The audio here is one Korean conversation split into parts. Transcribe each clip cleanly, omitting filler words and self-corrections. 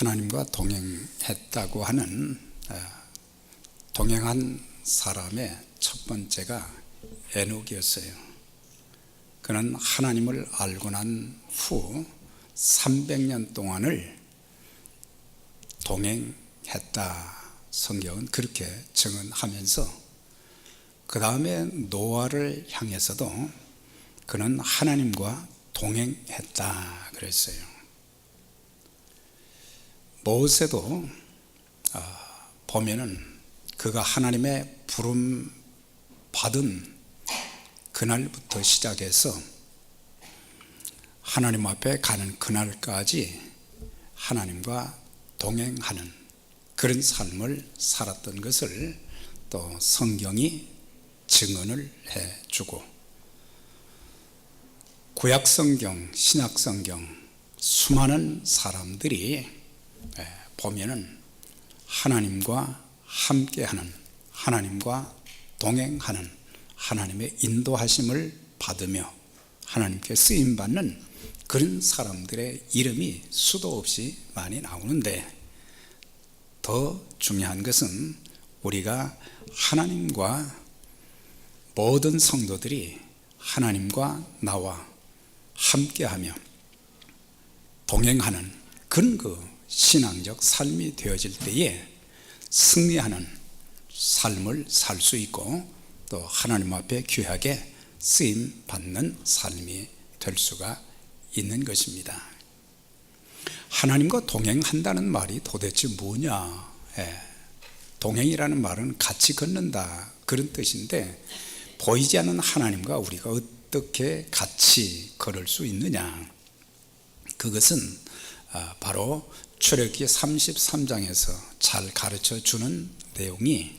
하나님과 동행했다고 하는 동행한 사람의 첫 번째가 에녹이었어요. 그는 하나님을 알고 난 후 300년 동안을 동행했다. 성경은 그렇게 증언하면서 그 다음에 노아를 향해서도 그는 하나님과 동행했다 그랬어요. 모세도 보면은 그가 하나님의 부름 받은 그날부터 시작해서 하나님 앞에 가는 그날까지 하나님과 동행하는 그런 삶을 살았던 것을 또 성경이 증언을 해주고, 구약성경, 신약성경 수많은 사람들이 보면은 하나님과 함께하는, 하나님과 동행하는, 하나님의 인도하심을 받으며 하나님께 쓰임받는 그런 사람들의 이름이 수도 없이 많이 나오는데, 더 중요한 것은 우리가 하나님과, 모든 성도들이 하나님과 나와 함께하며 동행하는 그런 신앙적 삶이 되어질 때에 승리하는 삶을 살 수 있고, 또 하나님 앞에 귀하게 쓰임 받는 삶이 될 수가 있는 것입니다. 하나님과 동행한다는 말이 도대체 뭐냐? 동행이라는 말은 같이 걷는다 그런 뜻인데, 보이지 않는 하나님과 우리가 어떻게 같이 걸을 수 있느냐? 그것은 바로 출애굽기 33장에서 잘 가르쳐 주는 내용이,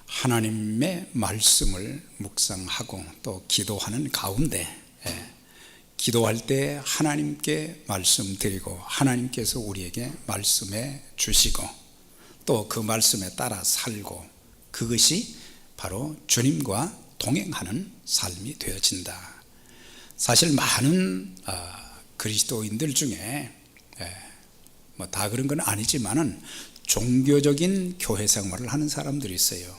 하나님의 말씀을 묵상하고 또 기도하는 가운데, 기도할 때 하나님께 말씀드리고 하나님께서 우리에게 말씀해 주시고 또 그 말씀에 따라 살고, 그것이 바로 주님과 동행하는 삶이 되어진다. 사실 많은 그리스도인들 중에 다 그런 건 아니지만은 종교적인 교회 생활을 하는 사람들이 있어요.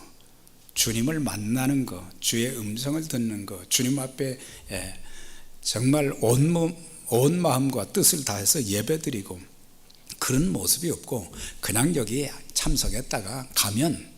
주님을 만나는 것, 주의 음성을 듣는 것, 주님 앞에 정말 온 마음과 뜻을 다해서 예배드리고, 그런 모습이 없고 그냥 여기 참석했다가 가면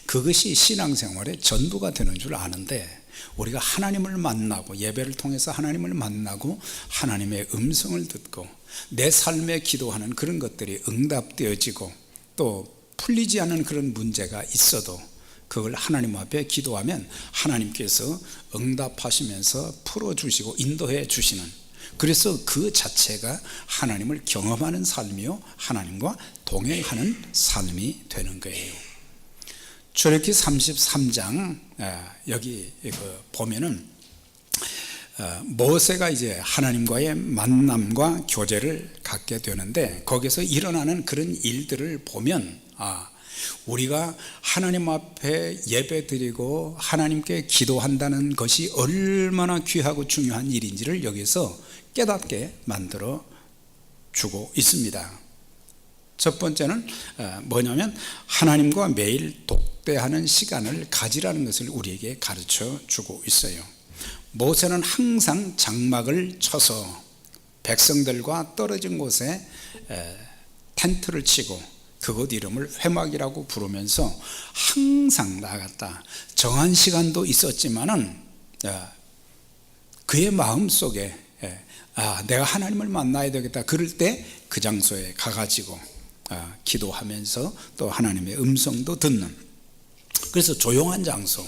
그것이 신앙생활의 전부가 되는 줄 아는데, 우리가 하나님을 만나고 예배를 통해서 하나님을 만나고 하나님의 음성을 듣고 내 삶에 기도하는 그런 것들이 응답되어지고, 또 풀리지 않는 그런 문제가 있어도 그걸 하나님 앞에 기도하면 하나님께서 응답하시면서 풀어주시고 인도해 주시는, 그래서 그 자체가 하나님을 경험하는 삶이요, 하나님과 동행하는 삶이 되는 거예요. 출애굽기 33장 여기 보면은 모세가 이제 하나님과의 만남과 교제를 갖게 되는데, 거기서 일어나는 그런 일들을 보면 우리가 하나님 앞에 예배드리고 하나님께 기도한다는 것이 얼마나 귀하고 중요한 일인지를 여기서 깨닫게 만들어 주고 있습니다. 첫 번째는 뭐냐면 하나님과 매일 독대하는 시간을 가지라는 것을 우리에게 가르쳐 주고 있어요. 모세는 항상 장막을 쳐서 백성들과 떨어진 곳에 텐트를 치고 그곳 이름을 회막이라고 부르면서 항상 나갔다. 정한 시간도 있었지만은 그의 마음속에 내가 하나님을 만나야 되겠다, 그럴 때 그 장소에 가가지고 기도하면서 또 하나님의 음성도 듣는, 그래서 조용한 장소.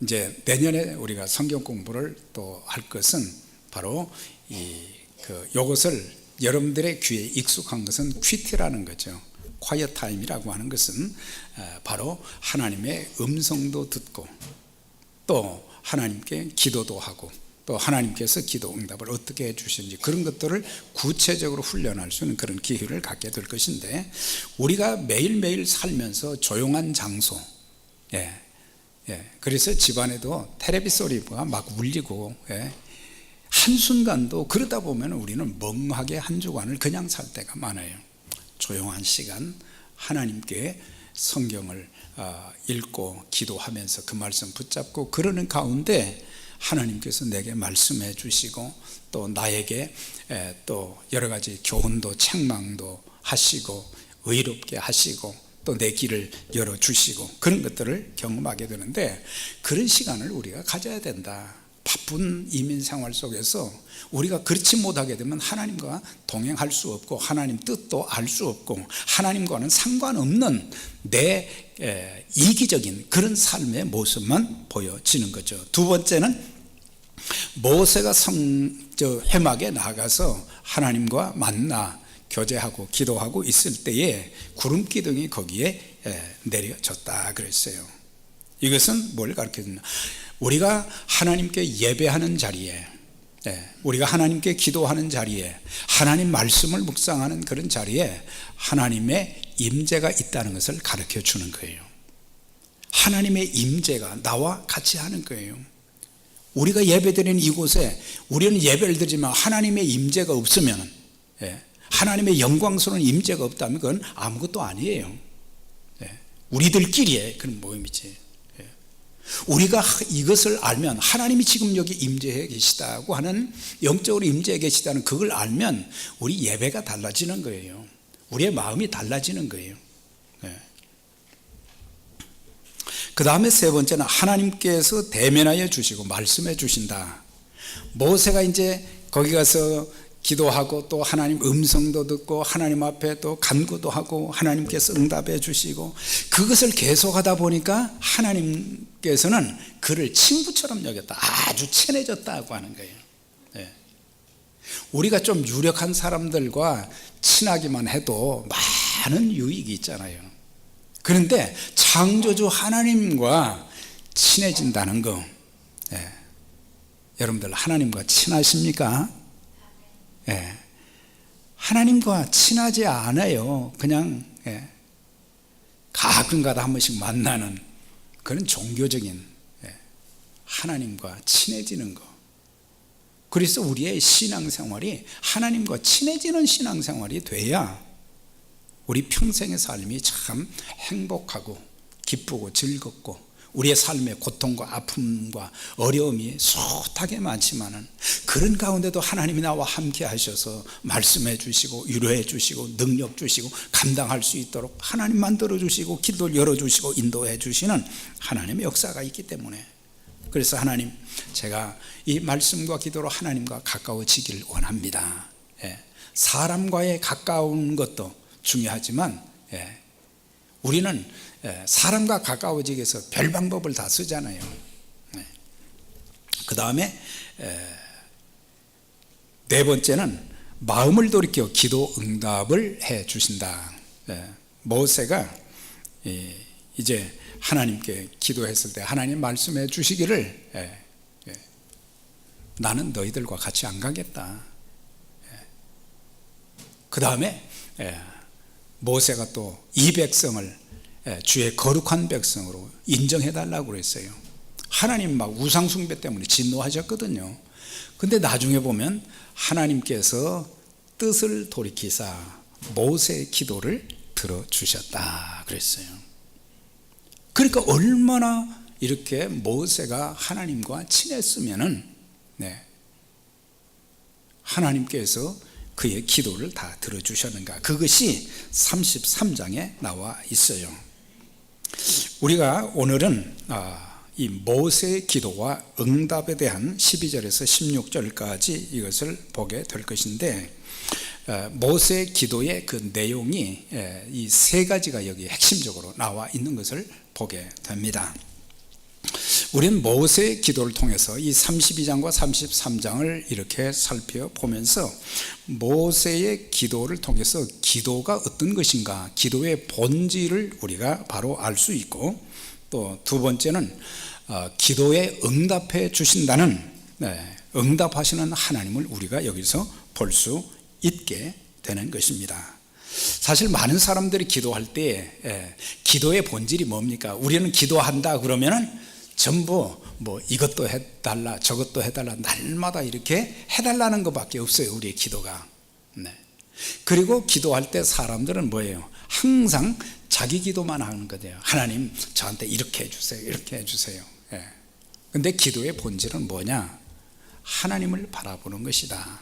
이제 내년에 우리가 성경 공부를 또 할 것은 바로 요것을 여러분들의 귀에 익숙한 것은 퀴트라는 거죠. quiet time이라고 하는 것은 바로 하나님의 음성도 듣고 또 하나님께 기도도 하고 또 하나님께서 기도 응답을 어떻게 해주시는지 그런 것들을 구체적으로 훈련할 수 있는 그런 기회를 갖게 될 것인데, 우리가 매일매일 살면서 조용한 장소, 그래서 집안에도 텔레비 소리가 막 울리고 한순간도 그러다 보면 우리는 멍하게 한 주간을 그냥 살 때가 많아요. 조용한 시간 하나님께 성경을 읽고 기도하면서 그 말씀 붙잡고 그러는 가운데 하나님께서 내게 말씀해 주시고 또 나에게 또 여러 가지 교훈도 책망도 하시고 의롭게 하시고 또 내 길을 열어주시고 그런 것들을 경험하게 되는데, 그런 시간을 우리가 가져야 된다. 바쁜 이민 생활 속에서 우리가 그렇지 못하게 되면 하나님과 동행할 수 없고 하나님 뜻도 알 수 없고 하나님과는 상관없는 내 이기적인 그런 삶의 모습만 보여지는 거죠. 두 번째는 모세가 회막에 나가서 하나님과 만나 교제하고 기도하고 있을 때에 구름 기둥이 거기에 내려졌다 그랬어요. 이것은 뭘 가르쳐주냐, 우리가 하나님께 예배하는 자리에, 우리가 하나님께 기도하는 자리에, 하나님 말씀을 묵상하는 그런 자리에 하나님의 임재가 있다는 것을 가르쳐 주는 거예요. 하나님의 임재가 나와 같이 하는 거예요. 우리가 예배드리는 이곳에 우리는 예배를 드리지만 하나님의 임재가 없으면, 하나님의 영광스러운 임재가 없다면 그건 아무것도 아니에요. 우리들끼리의 그런 모임이지. 우리가 이것을 알면 하나님이 지금 여기 임재해 계시다고 하는, 영적으로 임재해 계시다는 그걸 알면 우리 예배가 달라지는 거예요. 우리의 마음이 달라지는 거예요. 그 다음에 세 번째는 하나님께서 대면하여 주시고 말씀해 주신다. 모세가 이제 거기 가서 기도하고 또 하나님 음성도 듣고 하나님 앞에 또 간구도 하고 하나님께서 응답해 주시고 그것을 계속하다 보니까 하나님께서는 그를 친구처럼 여겼다. 아주 친해졌다고 하는 거예요. 우리가 좀 유력한 사람들과 친하기만 해도 많은 유익이 있잖아요. 그런데 창조주 하나님과 친해진다는 거, 여러분들 하나님과 친하십니까? 하나님과 친하지 않아요. 그냥 가끔가다 한 번씩 만나는 그런 종교적인 하나님과 친해지는 거. 그래서 우리의 신앙생활이 하나님과 친해지는 신앙생활이 돼야 우리 평생의 삶이 참 행복하고 기쁘고 즐겁고 우리의 삶의 고통과 아픔과 어려움이 숱하게 많지만은 그런 가운데도 하나님이 나와 함께 하셔서 말씀해 주시고 위로해 주시고 능력 주시고 감당할 수 있도록 하나님 만들어 주시고 길을 열어 주시고 인도해 주시는 하나님의 역사가 있기 때문에, 그래서 하나님, 제가 이 말씀과 기도로 하나님과 가까워지길 원합니다. 사람과의 가까운 것도 중요하지만 우리는 사람과 가까워지기 위해서 별 방법을 다 쓰잖아요. 그 다음에 네 번째는 마음을 돌이켜 기도 응답을 해 주신다. 모세가 이제 하나님께 기도했을 때 하나님 말씀해 주시기를 나는 너희들과 같이 안 가겠다. 그 다음에 모세가 또 이 백성을 주의 거룩한 백성으로 인정해달라고 그랬어요. 하나님 막 우상숭배 때문에 진노하셨거든요. 근데 나중에 보면 하나님께서 뜻을 돌이키사 모세의 기도를 들어주셨다 그랬어요. 그러니까 얼마나 이렇게 모세가 하나님과 친했으면은 하나님께서 그의 기도를 다 들어주셨는가. 그것이 33장에 나와 있어요. 우리가 오늘은 이 모세의 기도와 응답에 대한 12절에서 16절까지 이것을 보게 될 것인데, 모세의 기도의 그 내용이 이 세 가지가 여기 핵심적으로 나와 있는 것을 보게 됩니다. 우리는 모세의 기도를 통해서 이 32장과 33장을 이렇게 살펴보면서 모세의 기도를 통해서 기도가 어떤 것인가, 기도의 본질을 우리가 바로 알 수 있고, 또 두 번째는 기도에 응답해 주신다는, 응답하시는 하나님을 우리가 여기서 볼 수 있게 되는 것입니다. 사실 많은 사람들이 기도할 때 기도의 본질이 뭡니까? 우리는 기도한다 그러면은 전부 뭐 이것도 해달라 저것도 해달라 날마다 이렇게 해달라는 것밖에 없어요, 우리의 기도가. 네. 그리고 기도할 때 사람들은 뭐예요? 항상 자기 기도만 하는 거예요. 하나님 저한테 이렇게 해주세요, 이렇게 해주세요. 예. 근데 기도의 본질은 뭐냐? 하나님을 바라보는 것이다.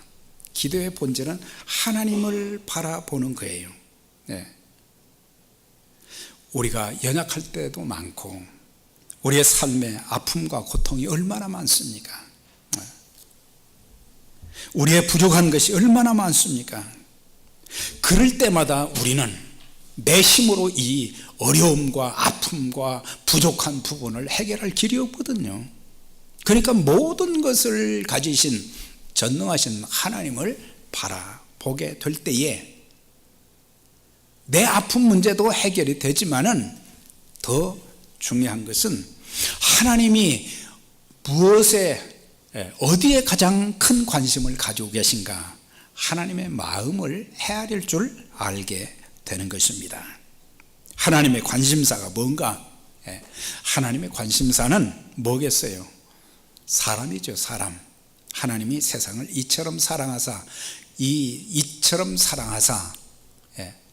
기도의 본질은 하나님을 바라보는 거예요. 예. 우리가 연약할 때도 많고 우리의 삶에 아픔과 고통이 얼마나 많습니까? 우리의 부족한 것이 얼마나 많습니까? 그럴 때마다 우리는 내 힘으로 이 어려움과 아픔과 부족한 부분을 해결할 길이 없거든요. 그러니까 모든 것을 가지신 전능하신 하나님을 바라보게 될 때에 내 아픈 문제도 해결이 되지만은 더 중요한 것은 하나님이 무엇에 어디에 가장 큰 관심을 가지고 계신가, 하나님의 마음을 헤아릴 줄 알게 되는 것입니다. 하나님의 관심사가 뭔가? 하나님의 관심사는 뭐겠어요? 사람이죠, 사람. 하나님이 세상을 이처럼 사랑하사, 이처럼 사랑하사,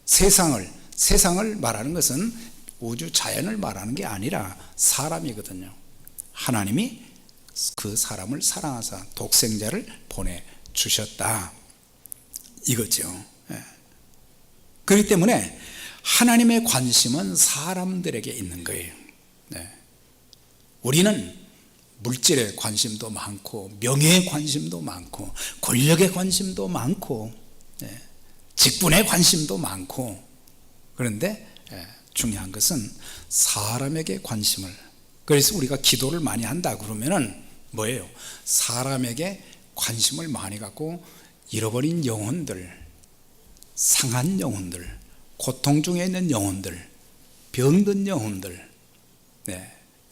세상을 말하는 것은 우주 자연을 말하는 게 아니라 사람이거든요. 하나님이 그 사람을 사랑하사 독생자를 보내주셨다, 이거죠. 그렇기 때문에 하나님의 관심은 사람들에게 있는 거예요. 우리는 물질의 관심도 많고 명예의 관심도 많고 권력의 관심도 많고 직분의 관심도 많고, 그런데 중요한 것은 사람에게 관심을, 그래서 우리가 기도를 많이 한다 그러면은 뭐예요? 사람에게 관심을 많이 갖고 잃어버린 영혼들, 상한 영혼들, 고통 중에 있는 영혼들, 병든 영혼들,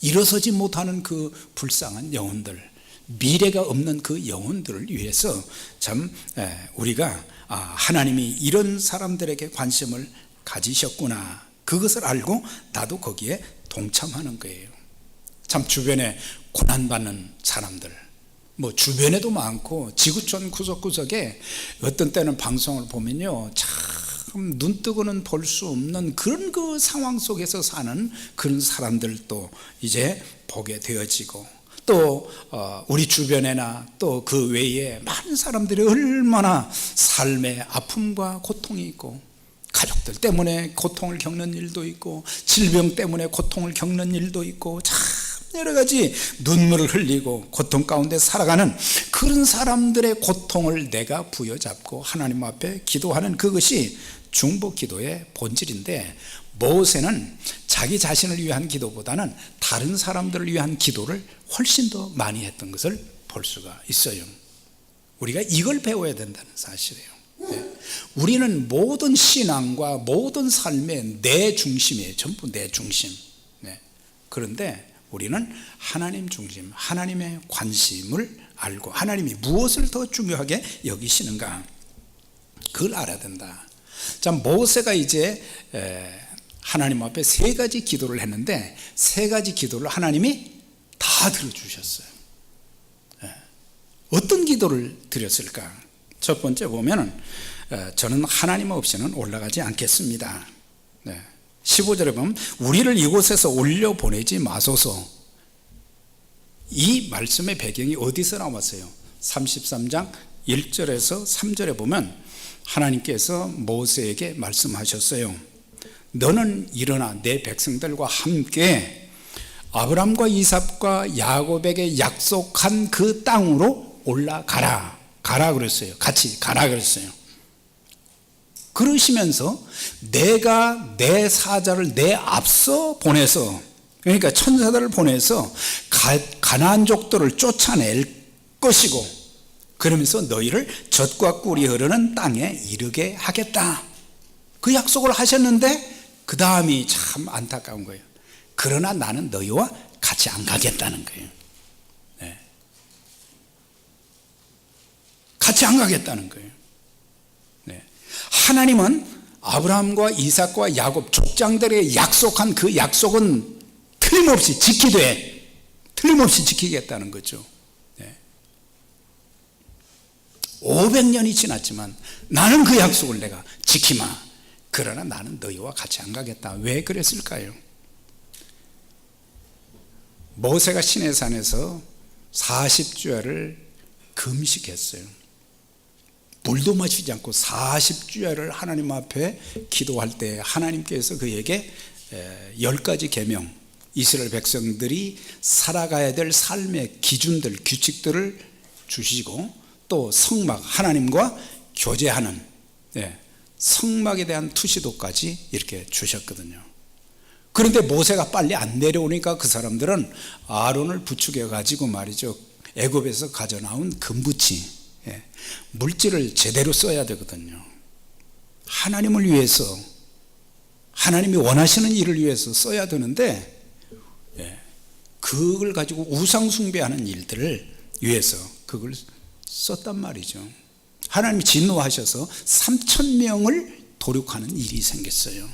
일어서지 못하는 그 불쌍한 영혼들, 미래가 없는 그 영혼들을 위해서 참 우리가 하나님이 이런 사람들에게 관심을 가지셨구나, 그것을 알고 나도 거기에 동참하는 거예요. 참 주변에 고난받는 사람들, 뭐 주변에도 많고 지구촌 구석구석에 어떤 때는 방송을 보면요, 참 눈뜨고는 볼 수 없는 그런 그 상황 속에서 사는 그런 사람들도 이제 보게 되어지고, 또 우리 주변에나 또 그 외에 많은 사람들이 얼마나 삶의 아픔과 고통이 있고, 가족들 때문에 고통을 겪는 일도 있고, 질병 때문에 고통을 겪는 일도 있고, 참 여러 가지 눈물을 흘리고 고통 가운데 살아가는 그런 사람들의 고통을 내가 부여잡고 하나님 앞에 기도하는 그것이 중보 기도의 본질인데, 모세는 자기 자신을 위한 기도보다는 다른 사람들을 위한 기도를 훨씬 더 많이 했던 것을 볼 수가 있어요. 우리가 이걸 배워야 된다는 사실이에요. 우리는 모든 신앙과 모든 삶의 내 중심이에요. 전부 내 중심. 그런데 우리는 하나님 중심, 하나님의 관심을 알고 하나님이 무엇을 더 중요하게 여기시는가, 그걸 알아야 된다. 자, 모세가 이제 하나님 앞에 세 가지 기도를 했는데, 세 가지 기도를 하나님이 다 들어주셨어요. 어떤 기도를 드렸을까? 첫 번째 보면은 저는 하나님 없이는 올라가지 않겠습니다. 15절에 보면 우리를 이곳에서 올려보내지 마소서. 이 말씀의 배경이 어디서 나왔어요? 33장 1절에서 3절에 보면 하나님께서 모세에게 말씀하셨어요. 너는 일어나 내 백성들과 함께 아브람과 이삭과 야곱에게 약속한 그 땅으로 올라가라. 가라 그랬어요. 같이 가라 그랬어요. 그러시면서 내가 내 사자를 내 앞서 보내서, 그러니까 천사들을 보내서 가나안족들을 쫓아낼 것이고, 그러면서 너희를 젖과 꿀이 흐르는 땅에 이르게 하겠다. 그 약속을 하셨는데 그 다음이 참 안타까운 거예요. 그러나 나는 너희와 같이 안 가겠다는 거예요. 같이 안 가겠다는 거예요. 하나님은 아브라함과 이삭과 야곱 족장들에게 약속한 그 약속은 틀림없이 지키되, 틀림없이 지키겠다는 거죠. 500년이 지났지만 나는 그 약속을 내가 지키마. 그러나 나는 너희와 같이 안 가겠다. 왜 그랬을까요? 모세가 시내산에서 40주야를 금식했어요. 물도 마시지 않고 40주야를 하나님 앞에 기도할 때 하나님께서 그에게 10가지 계명, 이스라엘 백성들이 살아가야 될 삶의 기준들, 규칙들을 주시고 또 성막, 하나님과 교제하는 성막에 대한 투시도까지 이렇게 주셨거든요. 그런데 모세가 빨리 안 내려오니까 그 사람들은 아론을 부추겨 가지고 말이죠, 애굽에서 가져나온 금붙이, 물질을 제대로 써야 되거든요. 하나님을 위해서, 하나님이 원하시는 일을 위해서 써야 되는데 그걸 가지고 우상 숭배하는 일들을 위해서 그걸 썼단 말이죠. 하나님이 진노하셔서 3,000명을 도륙하는 일이 생겼어요.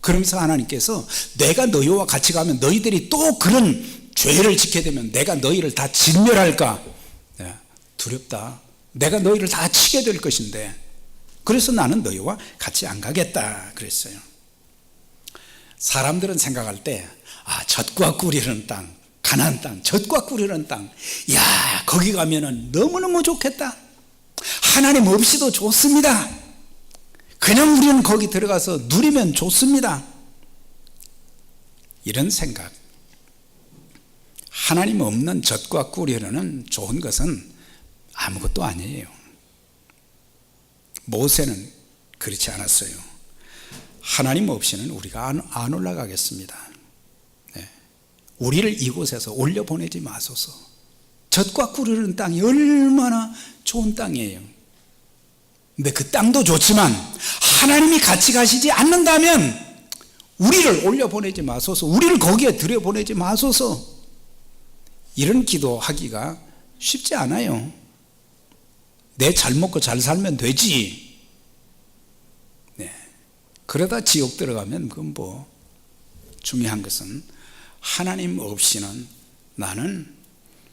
그러면서 하나님께서 내가 너희와 같이 가면 너희들이 또 그런 죄를 지게 되면 내가 너희를 다 진멸할까 두렵다. 내가 너희를 다 치게 될 것인데 그래서 나는 너희와 같이 안 가겠다 그랬어요. 사람들은 생각할 때 젖과 꿀이는 땅, 가나안 땅, 젖과 꿀이는 땅, 야 거기 가면은 너무너무 좋겠다. 하나님 없이도 좋습니다. 그냥 우리는 거기 들어가서 누리면 좋습니다. 이런 생각. 하나님 없는 젖과 꿀이라는 좋은 것은 아무것도 아니에요. 모세는 그렇지 않았어요. 하나님 없이는 우리가 안 올라가겠습니다. 우리를 이곳에서 올려보내지 마소서. 젖과 꿀이는 땅이 얼마나 좋은 땅이에요. 근데 그 땅도 좋지만 하나님이 같이 가시지 않는다면 우리를 올려보내지 마소서. 우리를 거기에 들여보내지 마소서. 이런 기도하기가 쉽지 않아요. 내 잘 먹고 잘 살면 되지. 그러다 지옥 들어가면 그건 뭐. 중요한 것은 하나님 없이는 나는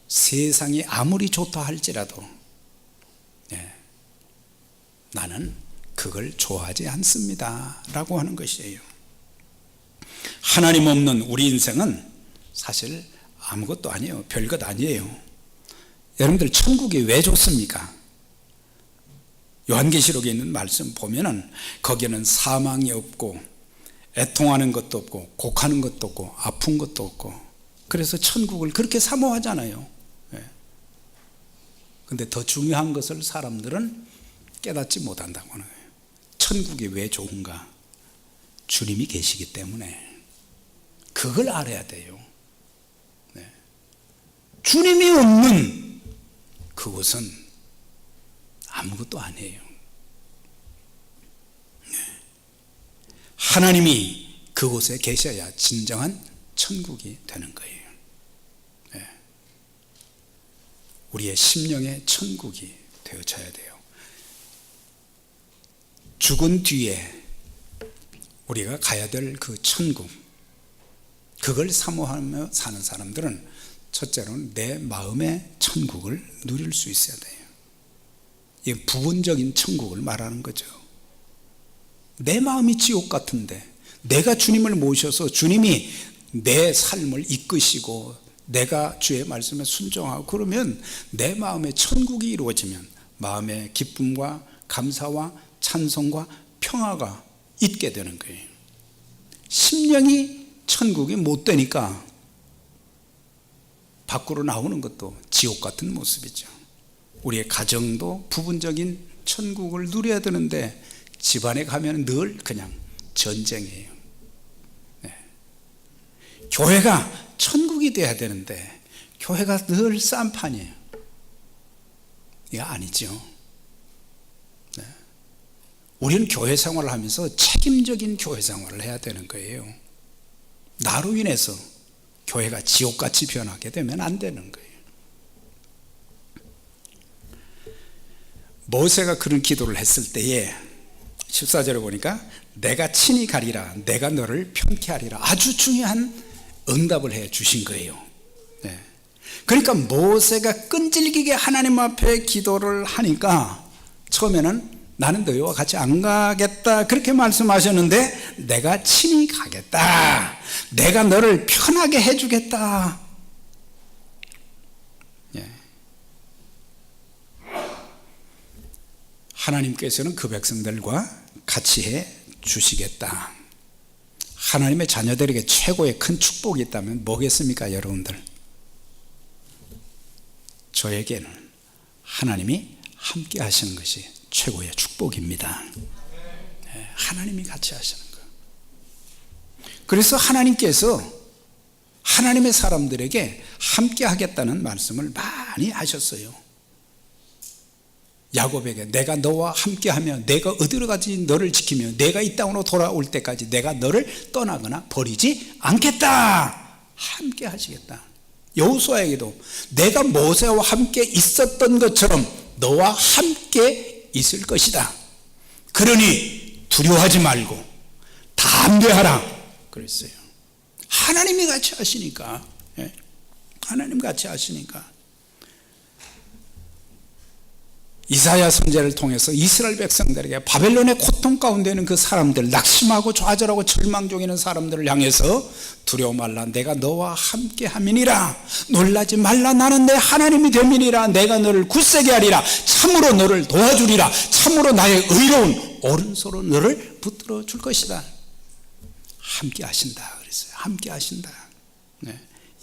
세상이 아무리 좋다 할지라도 나는 그걸 좋아하지 않습니다 라고 하는 것이에요. 하나님 없는 우리 인생은 사실 아무것도 아니에요. 별것 아니에요. 여러분들 천국이 왜 좋습니까? 요한계시록에 있는 말씀 보면은 거기는 사망이 없고 애통하는 것도 없고 곡하는 것도 없고 아픈 것도 없고 그래서 천국을 그렇게 사모하잖아요. 그런데 더 중요한 것을 사람들은 깨닫지 못한다고 하는 거예요. 천국이 왜 좋은가? 주님이 계시기 때문에 그걸 알아야 돼요. 주님이 없는 그곳은 아무것도 아니에요. 하나님이 그곳에 계셔야 진정한 천국이 되는 거예요. 우리의 심령의 천국이 되어져야 돼요. 죽은 뒤에 우리가 가야 될 그 천국, 그걸 사모하며 사는 사람들은 첫째로는 내 마음의 천국을 누릴 수 있어야 돼요. 이 부분적인 천국을 말하는 거죠. 내 마음이 지옥 같은데 내가 주님을 모셔서 주님이 내 삶을 이끄시고 내가 주의 말씀에 순종하고 그러면 내 마음의 천국이 이루어지면 마음의 기쁨과 감사와 찬송과 평화가 있게 되는 거예요. 심령이 천국이 못 되니까 밖으로 나오는 것도 지옥 같은 모습이죠. 우리의 가정도 부분적인 천국을 누려야 되는데 집안에 가면 늘 그냥 전쟁이에요. 교회가 천국이 돼야 되는데 교회가 늘 쌈판이에요. 이거 아니죠. 우리는 교회 생활을 하면서 책임적인 교회 생활을 해야 되는 거예요. 나로 인해서 교회가 지옥같이 변하게 되면 안 되는 거예요. 모세가 그런 기도를 했을 때에 14절에 보니까 내가 친히 가리라 내가 너를 편케 하리라 아주 중요한 응답을 해 주신 거예요. 그러니까 모세가 끈질기게 하나님 앞에 기도를 하니까 처음에는 나는 너희와 같이 안 가겠다 그렇게 말씀하셨는데 내가 친히 가겠다, 내가 너를 편하게 해주겠다. 예. 하나님께서는 그 백성들과 같이 해 주시겠다. 하나님의 자녀들에게 최고의 큰 축복이 있다면 뭐겠습니까 여러분들? 저에게는 하나님이 함께 하시는 것이 최고의 축복입니다. 하나님이 같이 하시는 거. 그래서 하나님께서 하나님의 사람들에게 함께 하겠다는 말씀을 많이 하셨어요. 야곱에게 내가 너와 함께하며 내가 어디로 가지 너를 지키며 내가 이 땅으로 돌아올 때까지 내가 너를 떠나거나 버리지 않겠다. 함께 하시겠다. 여호수아에게도 내가 모세와 함께 있었던 것처럼 너와 함께 있을 것이다. 그러니 두려워하지 말고 담대하라 그랬어요. 하나님이 같이 하시니까, 하나님 같이 하시니까. 이사야 선지자를 통해서 이스라엘 백성들에게 바벨론의 고통 가운데 있는 그 사람들, 낙심하고 좌절하고 절망 중에 있는 사람들을 향해서 두려워 말라, 내가 너와 함께 함이니라. 놀라지 말라, 나는 내 하나님이 됨이니라. 내가 너를 굳세게 하리라. 참으로 너를 도와주리라. 참으로 나의 의로운 오른손으로 너를 붙들어 줄 것이다. 함께 하신다 그랬어요. 함께 하신다.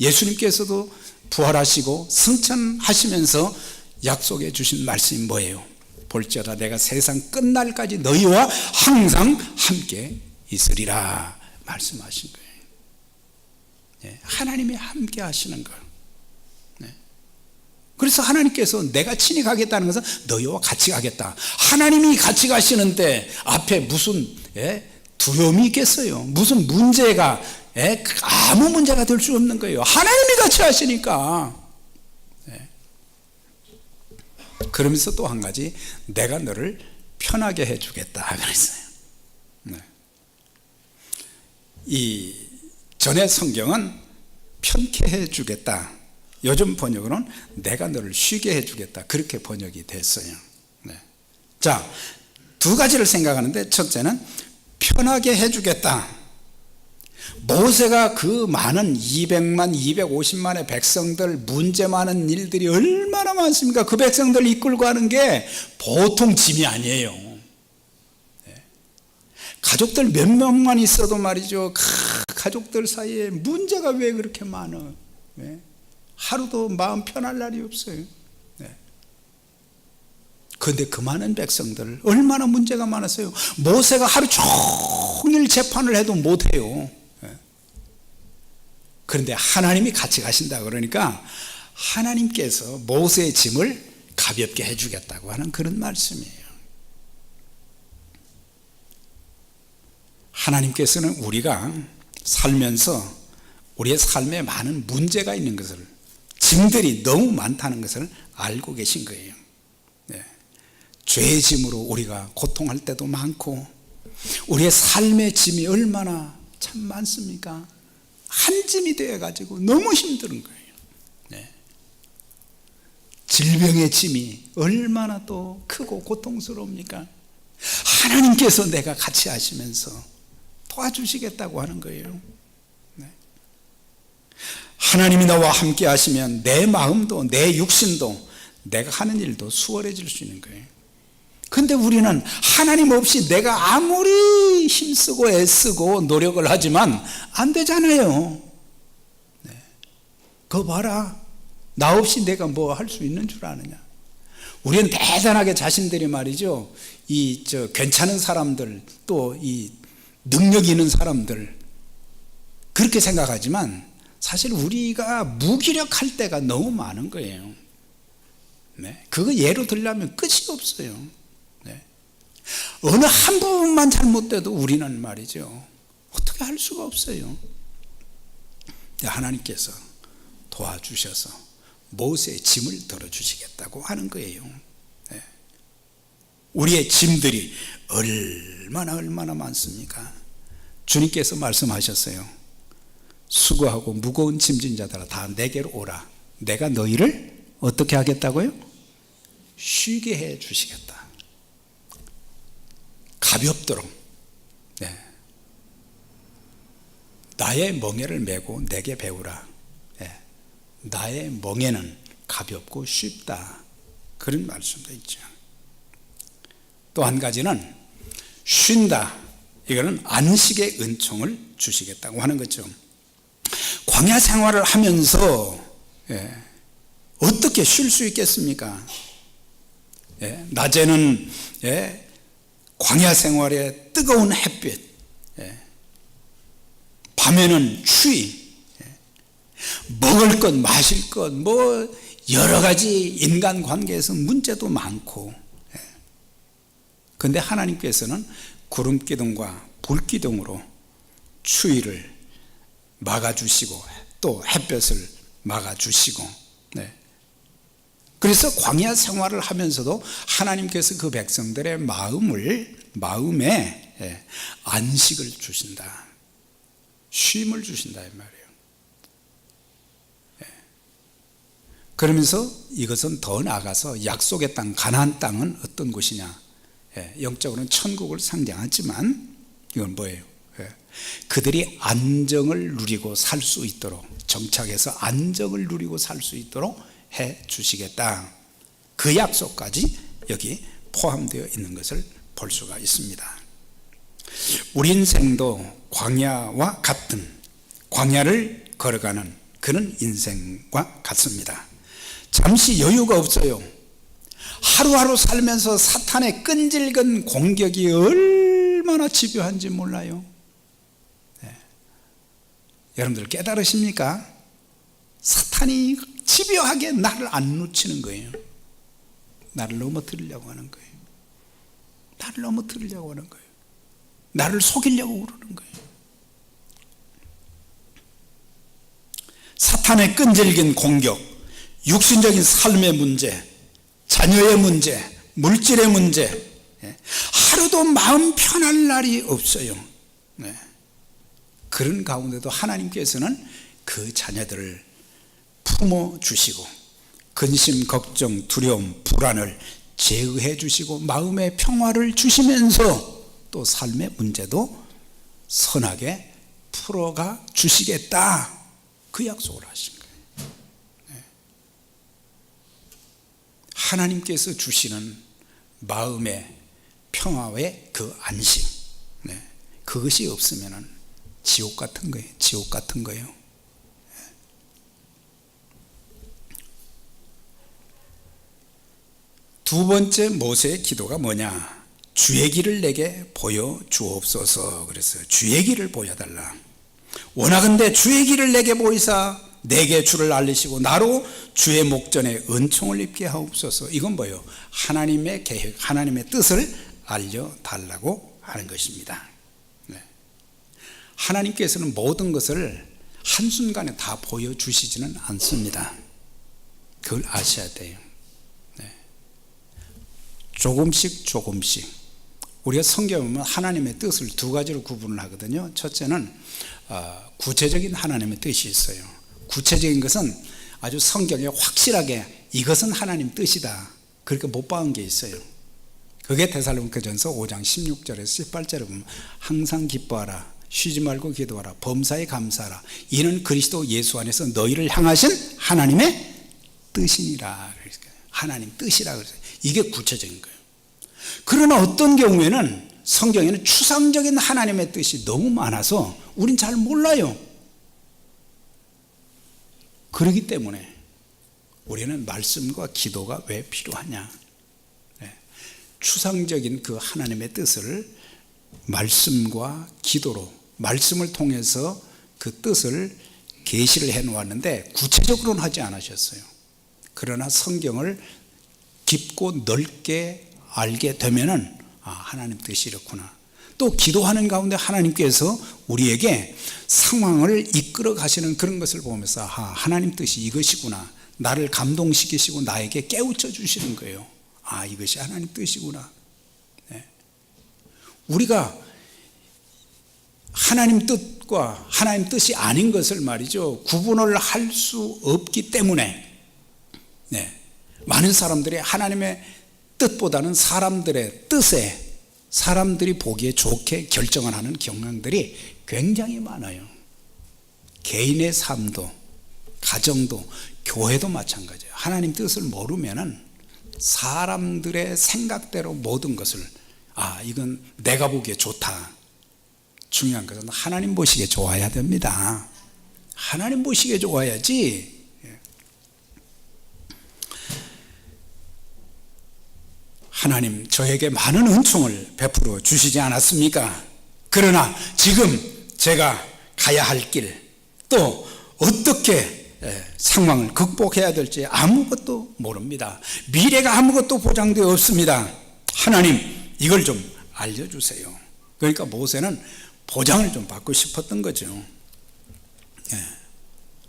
예수님께서도 부활하시고 승천하시면서 약속해 주신 말씀이 뭐예요? 볼지어다 내가 세상 끝날까지 너희와 항상 함께 있으리라 말씀하신 거예요. 하나님이 함께 하시는 거. 그래서 하나님께서 내가 친히 가겠다는 것은 너희와 같이 가겠다. 하나님이 같이 가시는데 앞에 무슨 두려움이 있겠어요? 무슨 문제가 아무 문제가 될 수 없는 거예요. 하나님이 같이 하시니까. 그러면서 또 한 가지, 내가 너를 편하게 해주겠다 그랬어요. 이 전에 성경은 편케 해주겠다, 요즘 번역으로는 내가 너를 쉬게 해주겠다 그렇게 번역이 됐어요. 자, 두 가지를 생각하는데 첫째는 편하게 해주겠다. 모세가 그 많은 200만 250만의 백성들, 문제 많은 일들이 얼마나 많습니까? 그 백성들 이끌고 가는 게 보통 짐이 아니에요. 가족들 몇 명만 있어도 말이죠, 가족들 사이에 문제가 왜 그렇게 많아? 하루도 마음 편할 날이 없어요. 그런데 그 많은 백성들 얼마나 문제가 많았어요. 모세가 하루 종일 재판을 해도 못해요. 그런데 하나님이 같이 가신다 그러니까 하나님께서 모세의 짐을 가볍게 해주겠다고 하는 그런 말씀이에요. 하나님께서는 우리가 살면서 우리의 삶에 많은 문제가 있는 것을, 짐들이 너무 많다는 것을 알고 계신 거예요. 죄의 짐으로 우리가 고통할 때도 많고, 우리의 삶의 짐이 얼마나 참 많습니까? 한 짐이 되어가지고 너무 힘든 거예요. 질병의 짐이 얼마나 또 크고 고통스러웁니까? 하나님께서 내가 같이 하시면서 도와주시겠다고 하는 거예요. 하나님이 나와 함께 하시면 내 마음도 내 육신도 내가 하는 일도 수월해질 수 있는 거예요. 근데 우리는 하나님 없이 내가 아무리 힘쓰고 애쓰고 노력을 하지만 안 되잖아요. 그거 봐라, 나 없이 내가 뭐 할 수 있는 줄 아느냐. 우리는 대단하게 자신들이 말이죠, 괜찮은 사람들, 또 이 능력 있는 사람들 그렇게 생각하지만 사실 우리가 무기력할 때가 너무 많은 거예요. 그거 예로 들려면 끝이 없어요. 어느 한 부분만 잘못돼도 우리는 말이죠, 어떻게 할 수가 없어요. 하나님께서 도와주셔서 모세의 짐을 덜어주시겠다고 하는 거예요. 우리의 짐들이 얼마나 많습니까? 주님께서 말씀하셨어요. 수고하고 무거운 짐진 자들아 다 내게로 오라. 내가 너희를 어떻게 하겠다고요? 쉬게 해 주시겠다. 가볍도록. 네. 나의 멍에를 메고 내게 배우라. 네. 나의 멍에는 가볍고 쉽다. 그런 말씀도 있죠. 또 한 가지는 쉰다. 이거는 안식의 은총을 주시겠다고 하는 거죠. 광야 생활을 하면서 어떻게 쉴 수 있겠습니까? 낮에는 광야 생활의 뜨거운 햇빛, 밤에는 추위, 먹을 것 마실 것 뭐 여러 가지 인간관계에서 문제도 많고, 그런데 하나님께서는 구름기둥과 불기둥으로 추위를 막아주시고 또 햇볕을 막아주시고, 그래서 광야 생활을 하면서도 하나님께서 그 백성들의 마음에 안식을 주신다, 쉼을 주신다 이 말이에요. 그러면서 이것은 더 나아가서 약속의 땅, 가나안 땅은 어떤 곳이냐? 영적으로는 천국을 상징하지만 이건 뭐예요? 그들이 안정을 누리고 살 수 있도록, 정착해서 안정을 누리고 살 수 있도록 해 주시겠다. 그 약속까지 여기 포함되어 있는 것을 볼 수가 있습니다. 우리 인생도 광야와 같은, 광야를 걸어가는 그런 인생과 같습니다. 잠시 여유가 없어요. 하루하루 살면서 사탄의 끈질긴 공격이 얼마나 집요한지 몰라요. 여러분들 깨달으십니까? 사탄이 집요하게 나를 안 놓치는 거예요. 나를 넘어뜨리려고 하는 거예요. 나를 넘어뜨리려고 하는 거예요. 나를 속이려고 그러는 거예요. 사탄의 끈질긴 공격, 육신적인 삶의 문제, 자녀의 문제, 물질의 문제, 하루도 마음 편할 날이 없어요. 그런 가운데도 하나님께서는 그 자녀들을 품어주시고 근심, 걱정, 두려움, 불안을 제어해 주시고 마음의 평화를 주시면서 또 삶의 문제도 선하게 풀어가 주시겠다, 그 약속을 하신 거예요. 하나님께서 주시는 마음의 평화의 그 안식, 그것이 없으면 지옥 같은 거예요. 지옥 같은 거예요. 두 번째 모세의 기도가 뭐냐? 주의 길을 내게 보여주옵소서. 그래서 주의 길을 보여달라. 원하건대 주의 길을 내게 보이사 내게 주를 알리시고 나로 주의 목전에 은총을 입게 하옵소서. 이건 뭐예요? 하나님의 계획, 하나님의 뜻을 알려달라고 하는 것입니다. 하나님께서는 모든 것을 한순간에 다 보여주시지는 않습니다. 그걸 아셔야 돼요. 조금씩 우리가 성경에 보면 하나님의 뜻을 두 가지로 구분을 하거든요. 첫째는 구체적인 하나님의 뜻이 있어요. 구체적인 것은 아주 성경에 확실하게 이것은 하나님 뜻이다, 그렇게 못 박은 게 있어요. 그게 데살로니가전서 5장 16절에서 18절에 보면 항상 기뻐하라, 쉬지 말고 기도하라, 범사에 감사하라, 이는 그리스도 예수 안에서 너희를 향하신 하나님의 뜻이니라. 하나님 뜻이라 그랬어요. 이게 구체적인 거예요. 그러나 어떤 경우에는 성경에는 추상적인 하나님의 뜻이 너무 많아서 우린 잘 몰라요. 그렇기 때문에 우리는 말씀과 기도가 왜 필요하냐? 추상적인 그 하나님의 뜻을 말씀과 기도로, 말씀을 통해서 그 뜻을 계시를 해 놓았는데 구체적으로는 하지 않으셨어요. 그러나 성경을 깊고 넓게 알게 되면은 하나님 뜻이 이렇구나. 또 기도하는 가운데 하나님께서 우리에게 상황을 이끌어 가시는 그런 것을 보면서 하나님 뜻이 이것이구나, 나를 감동시키시고 나에게 깨우쳐 주시는 거예요. 이것이 하나님 뜻이구나. 우리가 하나님 뜻과 하나님 뜻이 아닌 것을 말이죠, 구분을 할 수 없기 때문에 많은 사람들이 하나님의 뜻보다는 사람들의 뜻에, 사람들이 보기에 좋게 결정을 하는 경향들이 굉장히 많아요. 개인의 삶도, 가정도, 교회도 마찬가지예요. 하나님 뜻을 모르면은 사람들의 생각대로 모든 것을, 이건 내가 보기에 좋다. 중요한 것은 하나님 보시기에 좋아야 됩니다. 하나님 보시기에 좋아야지. 하나님 저에게 많은 은총을 베풀어 주시지 않았습니까? 그러나 지금 제가 가야 할 길, 또 어떻게 상황을 극복해야 될지 아무것도 모릅니다. 미래가 아무것도 보장되어 없습니다. 하나님 이걸 좀 알려주세요. 그러니까 모세는 보장을 좀 받고 싶었던 거죠.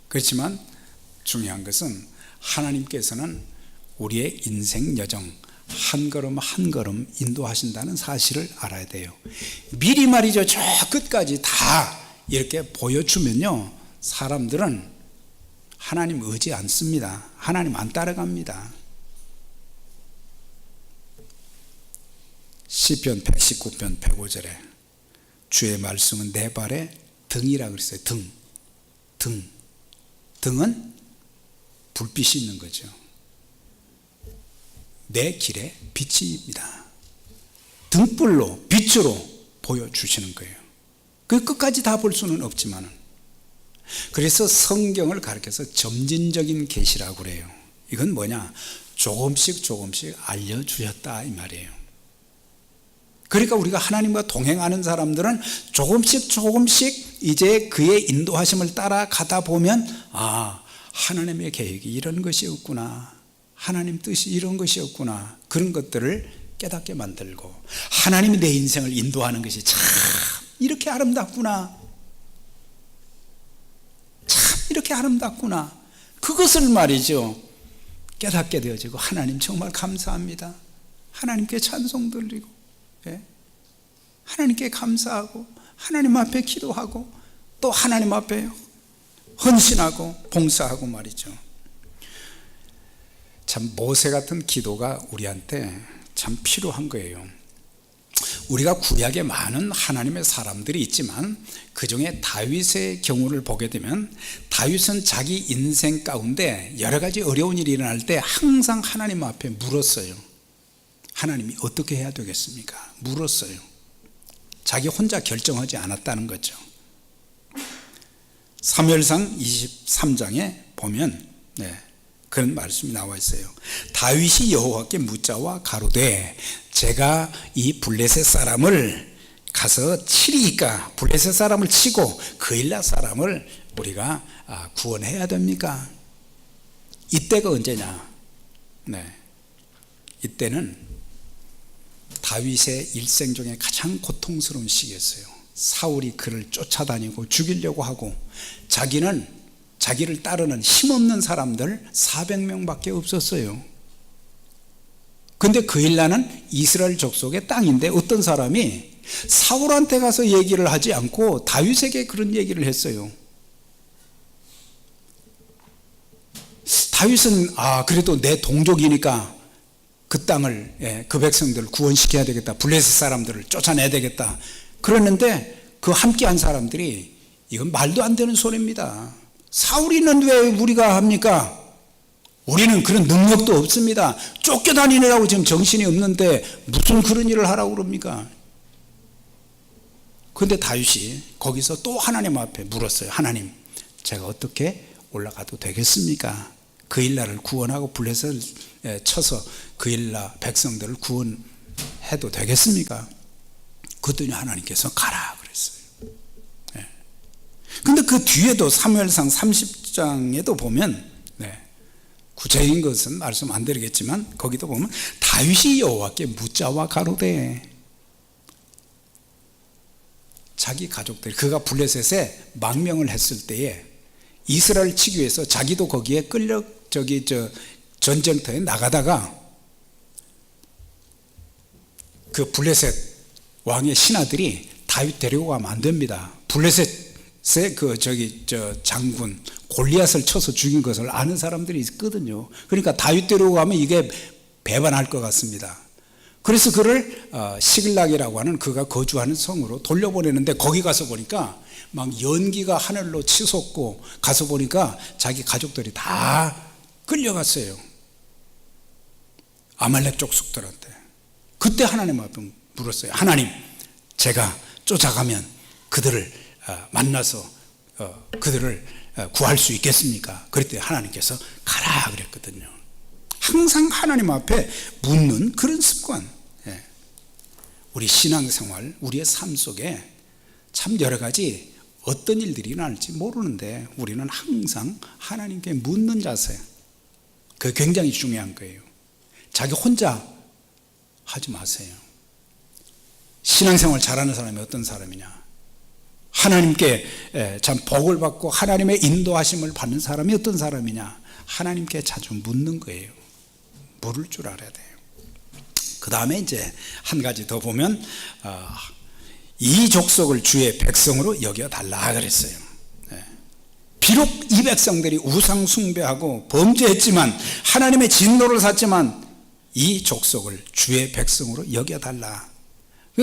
그렇지만 중요한 것은 하나님께서는 우리의 인생 여정 한 걸음 한 걸음 인도하신다는 사실을 알아야 돼요. 미리 말이죠, 저 끝까지 다 이렇게 보여주면요, 사람들은 하나님 의지 않습니다. 하나님 안 따라갑니다. 시편 119편 105절에 주의 말씀은 내 발의 등이라 그랬어요. 등은 불빛이 있는 거죠. 내 길의 빛입니다. 등불로, 빛으로 보여주시는 거예요. 그 끝까지 다 볼 수는 없지만은. 그래서 성경을 가르쳐서 점진적인 계시라고 그래요. 이건 뭐냐? 조금씩 알려주셨다 이 말이에요. 그러니까 우리가 하나님과 동행하는 사람들은 조금씩 이제 그의 인도하심을 따라가다 보면, 하나님의 계획이 이런 것이었구나, 하나님 뜻이 이런 것이었구나, 그런 것들을 깨닫게 만들고, 하나님이 내 인생을 인도하는 것이 참 이렇게 아름답구나, 참 이렇게 아름답구나, 그것을 말이죠 깨닫게 되어지고, 하나님 정말 감사합니다, 하나님께 찬송 돌리고, 하나님께 감사하고, 하나님 앞에 기도하고, 또 하나님 앞에 헌신하고 봉사하고 말이죠. 참 모세 같은 기도가 우리한테 참 필요한 거예요. 우리가 구약에 많은 하나님의 사람들이 있지만 그 중에 다윗의 경우를 보게 되면, 다윗은 자기 인생 가운데 여러 가지 어려운 일이 일어날 때 항상 하나님 앞에 물었어요. 하나님이 어떻게 해야 되겠습니까? 물었어요. 자기 혼자 결정하지 않았다는 거죠. 사무엘상 23장에 보면 그런 말씀이 나와 있어요. 다윗이 여호와께 묻자와 가로되 제가 이 블레셋 사람을 가서 치리이까? 블레셋 사람을 치고 그일라 사람을 우리가 구원해야 됩니까? 이때가 언제냐? 이때는 다윗의 일생 중에 가장 고통스러운 시기였어요. 사울이 그를 쫓아다니고 죽이려고 하고, 자기를 따르는 힘없는 사람들 400명밖에 없었어요. 근데 그일라는 이스라엘 족속의 땅인데 어떤 사람이 사울한테 가서 얘기를 하지 않고 다윗에게 그런 얘기를 했어요. 다윗은 그래도 내 동족이니까 그 땅을, 그 백성들을 구원시켜야 되겠다, 블레셋 사람들을 쫓아내야 되겠다 그러는데, 그 함께한 사람들이 이건 말도 안 되는 소리입니다. 사울이는 왜 우리가 합니까? 우리는 그런 능력도 없습니다. 쫓겨다니느라고 지금 정신이 없는데 무슨 그런 일을 하라고 그럽니까? 그런데 다윗이 거기서 또 하나님 앞에 물었어요. 하나님, 제가 어떻게 올라가도 되겠습니까? 그일라를 구원하고 블레셋을 쳐서 그일라 백성들을 구원해도 되겠습니까? 그랬더니 하나님께서 가라 그랬어요. 근데 그 뒤에도 사무엘상 30장에도 보면, 구체적인 것은 말씀 안 드리겠지만 거기도 보면 다윗이 여호와께 묻자와 가로되, 자기 가족들, 그가 블레셋에 망명을 했을 때에 이스라엘 치기 위해서 자기도 거기에 전쟁터에 나가다가 그 블레셋 왕의 신하들이 다윗 데리고 가면 안 됩니다. 블레셋의 장군 골리앗을 쳐서 죽인 것을 아는 사람들이 있거든요. 그러니까 다윗대로 가면 이게 배반할 것 같습니다. 그래서 그를 시글락이라고 하는 그가 거주하는 성으로 돌려보내는데, 거기 가서 보니까 막 연기가 하늘로 치솟고, 가서 보니까 자기 가족들이 다 끌려갔어요, 아말렉 족속들한테. 그때 하나님 앞에 물었어요. 하나님, 제가 쫓아가면 그들을 만나서 그들을 구할 수 있겠습니까? 그랬더니 하나님께서 가라 그랬거든요. 항상 하나님 앞에 묻는 그런 습관. 우리 신앙생활, 우리의 삶 속에 참 여러 가지 어떤 일들이 일어날지 모르는데 우리는 항상 하나님께 묻는 자세, 그게 굉장히 중요한 거예요. 자기 혼자 하지 마세요. 신앙생활 잘하는 사람이 어떤 사람이냐? 하나님께 참 복을 받고 하나님의 인도하심을 받는 사람이 어떤 사람이냐? 하나님께 자주 묻는 거예요. 물을 줄 알아야 돼요. 그 다음에 이제 한 가지 더 보면, 이 족속을 주의 백성으로 여겨달라 그랬어요. 비록 이 백성들이 우상 숭배하고 범죄했지만, 하나님의 진노를 샀지만, 이 족속을 주의 백성으로 여겨달라.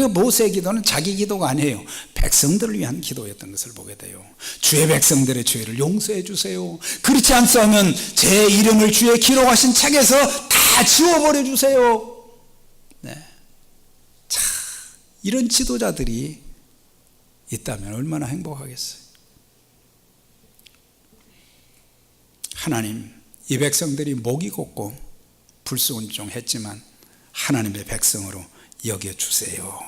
모세의 기도는 자기 기도가 아니에요. 백성들을 위한 기도였던 것을 보게 돼요. 주의 백성들의 죄를 용서해 주세요. 그렇지 않으면 제 이름을 주의 기록하신 책에서 다 지워버려 주세요. 자, 이런 지도자들이 있다면 얼마나 행복하겠어요. 하나님, 이 백성들이 목이 곱고 불순종했지만 하나님의 백성으로 여겨주세요.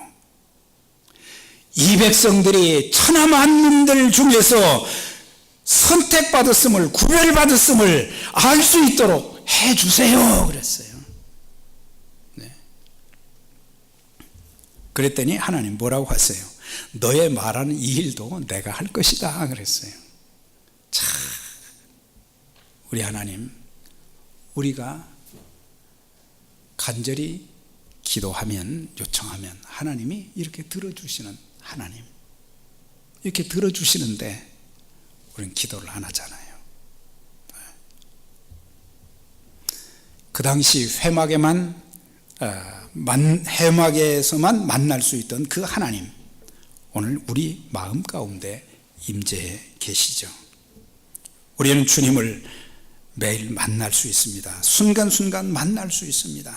이 백성들이 천하 만민들 중에서 선택받았음을, 구별받았음을 알 수 있도록 해주세요 그랬어요. 그랬더니 하나님 뭐라고 하세요? 너의 말하는 이 일도 내가 할 것이다 그랬어요. 참, 우리 하나님, 우리가 간절히 기도하면, 요청하면 하나님이 이렇게 들어주시는 하나님, 이렇게 들어주시는데 우리는 기도를 안 하잖아요. 그 당시 회막에서만 만날 수 있던 그 하나님, 오늘 우리 마음 가운데 임재해 계시죠. 우리는 주님을 매일 만날 수 있습니다. 순간순간 만날 수 있습니다.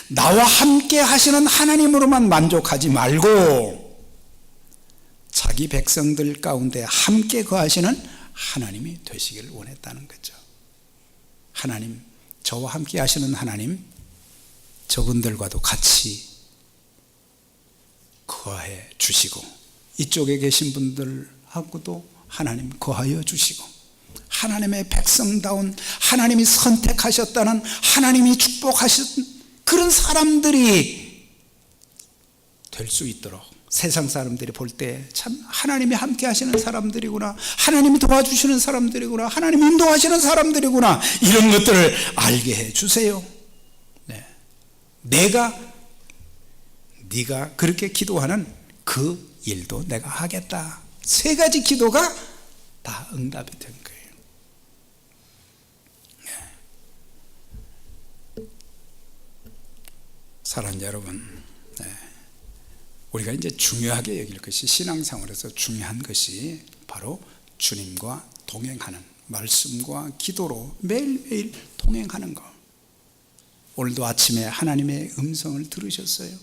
나와 함께 하시는 하나님으로만 만족하지 말고 자기 백성들 가운데 함께 거하시는 하나님이 되시길 원했다는 거죠. 하나님, 저와 함께 하시는 하나님, 저분들과도 같이 거하해 주시고, 이쪽에 계신 분들하고도 하나님 거하여 주시고, 하나님의 백성다운, 하나님이 선택하셨다는, 하나님이 축복하신 그런 사람들이 될 수 있도록, 세상 사람들이 볼 때 참 하나님이 함께 하시는 사람들이구나, 하나님이 도와주시는 사람들이구나, 하나님이 인도하시는 사람들이구나, 이런 것들을 알게 해주세요. 네가 그렇게 기도하는 그 일도 내가 하겠다. 세 가지 기도가 다 응답이 된 거예요. 사랑하는 여러분, 우리가 이제 중요하게 여길 것이, 신앙생활에서 중요한 것이 바로 주님과 동행하는, 말씀과 기도로 매일매일 동행하는 것. 오늘도 아침에 하나님의 음성을 들으셨어요?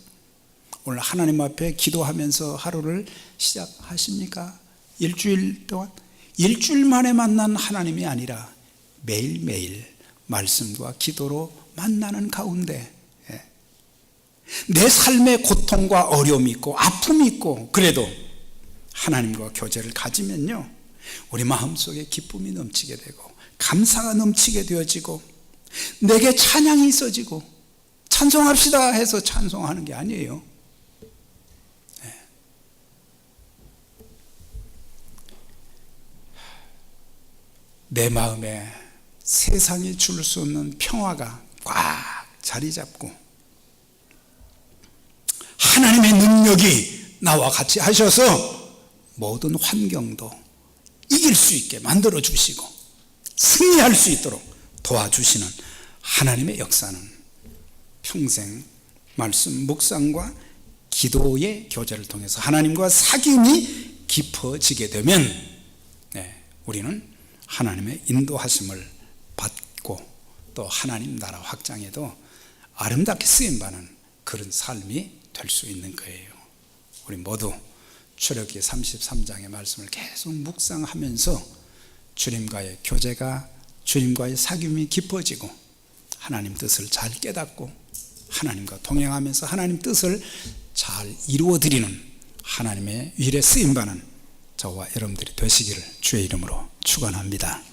오늘 하나님 앞에 기도하면서 하루를 시작하십니까? 일주일 동안, 일주일 만에 만난 하나님이 아니라 매일매일 말씀과 기도로 만나는 가운데 내 삶의 고통과 어려움이 있고 아픔이 있고, 그래도 하나님과 교제를 가지면요, 우리 마음속에 기쁨이 넘치게 되고 감사가 넘치게 되어지고, 내게 찬양이 있어지고, 찬송합시다 해서 찬송하는 게 아니에요. 내 마음에 세상이 줄 수 없는 평화가 꽉 자리 잡고, 하나님의 능력이 나와 같이 하셔서 모든 환경도 이길 수 있게 만들어 주시고 승리할 수 있도록 도와주시는 하나님의 역사는 평생 말씀 묵상과 기도의 교제를 통해서 하나님과 사귐이 깊어지게 되면 우리는 하나님의 인도하심을 받고 또 하나님 나라 확장에도 아름답게 쓰임받는 그런 삶이 될 수 있는 거예요. 우리 모두 출애굽기 33장의 말씀을 계속 묵상하면서 주님과의 교제가, 주님과의 사귐이 깊어지고 하나님 뜻을 잘 깨닫고 하나님과 동행하면서 하나님 뜻을 잘 이루어드리는 하나님의 일에 쓰임받는 저와 여러분들이 되시기를 주의 이름으로 축원합니다.